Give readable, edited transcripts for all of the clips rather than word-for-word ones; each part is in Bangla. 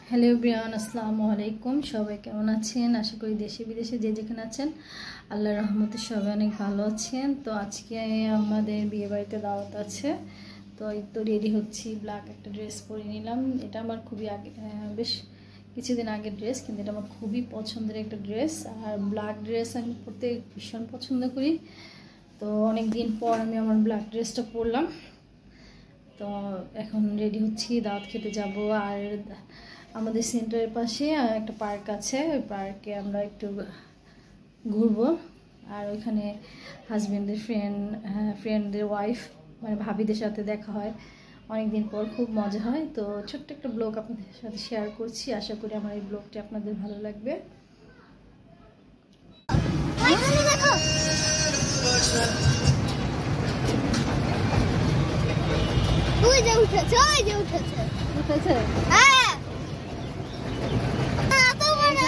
হ্যালো ব্রিয়ান, আসসালামু আলাইকুম। সবাই কেমন আছেন? আশা করি দেশে বিদেশে যে যেখানে আছেন আল্লাহর রহমতে সবাই অনেক ভালো আছেন। তো আজকে আমাদের বিয়ে বাড়িতে দাওয়াত আছে, তো এই তো রেডি হচ্ছি। ব্ল্যাক একটা ড্রেস পরে নিলাম। এটা আমার খুবই আগে বেশ কিছুদিন আগের ড্রেস, কিন্তু এটা আমার খুবই পছন্দের একটা ড্রেস। আর ব্ল্যাক ড্রেস আমি পরতে ভীষণ পছন্দ করি। তো অনেক দিন পর আমি আমার ব্ল্যাক ড্রেসটা পরলাম। তো এখন রেডি হচ্ছি, দাওয়াত খেতে যাব। আর আমাদের সেন্টারের পাশে একটা পার্ক আছে, ওই পার্কে আমরা একটু ঘুরবো। আর ওইখানে হাজব্যান্ডের ফ্রেন্ডদের ওয়াইফ মানে ভাবিদের সাথে দেখা হয় অনেক দিন পর, খুব মজা হয়। তো ছোট্ট একটা ব্লগ আপনাদের সাথে শেয়ার করছি। আশা করি আমার এই ব্লগটি আপনাদের ভালো লাগবে।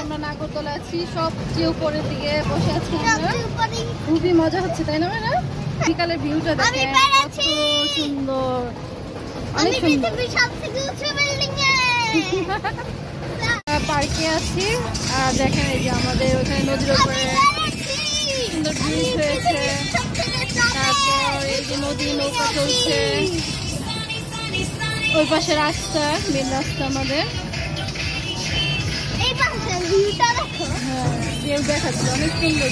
আমরা নাগরদোলা আছি, সবচেয়ে উপরের দিকে বসে আছি। খুবই মজা হচ্ছে, তাই না? বিকালের ভিউটা দেখেন, কত সুন্দর, অনেক সুন্দর। পার্কে আছি আর দেখেন এই যে আমাদের ওখানে নদীর উপরে সুন্দর ব্রিজ হয়েছে। তারপর এই যে নদী নৌকা চলছে, ওই পাশে রাস্তা, মেন রাস্তা আমাদের। হ্যাঁ, দেখা যাচ্ছে অনেক সুন্দর,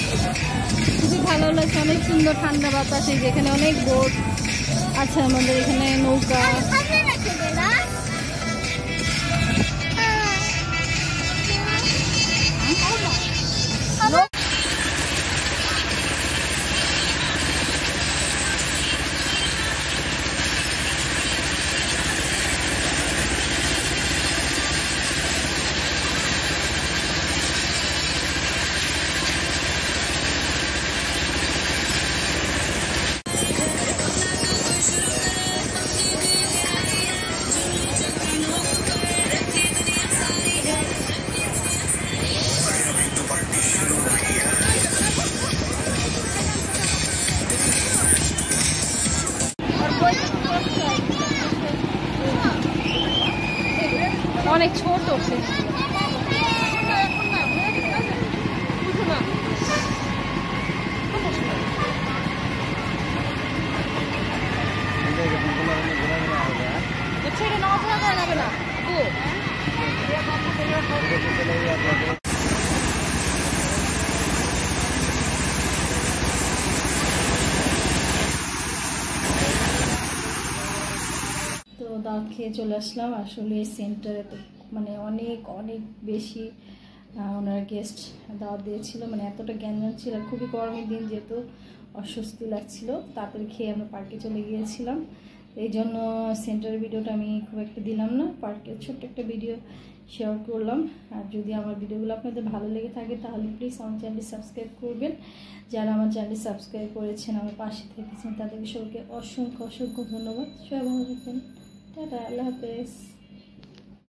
খুবই ভালো লাগছে। অনেক সুন্দর ঠান্ডা বাতাস, যেখানে অনেক বোট আছে আমাদের এখানে, নৌকা। অনেক ছোট ছেড়ে নড়াচড়া করা যাবে না। তো দাওয়াত খেয়ে চলে আসলাম। আসলে সেন্টারে তো মানে অনেক অনেক বেশি ওনার গেস্ট দাওয়াত দিয়েছিল, মানে এতটা গ্যাঞ্জাম ছিল। খুবই গরমের দিন, যেহেতু অস্বস্তি লাগছিল, তাড়াতাড়ি খেয়ে আমরা পার্কে চলে গিয়েছিলাম। এই জন্য সেন্টারের ভিডিওটা আমি খুব একটা দিলাম না, পার্কের ছোট্ট একটা ভিডিও শেয়ার করলাম। আর যদি আমার ভিডিওগুলো আপনাদের ভালো লেগে থাকে তাহলে প্লিজ আমার চ্যানেলটি সাবস্ক্রাইব করবেন। যারা আমার চ্যানেলটি সাবস্ক্রাইব করেছেন, আমার পাশে থেকেছেন, তাদেরকে সবাইকে অসংখ্য অসংখ্য ধন্যবাদ। সবাই ভালো থাকবেন। টাটা, আল্লাহ হাফেজ।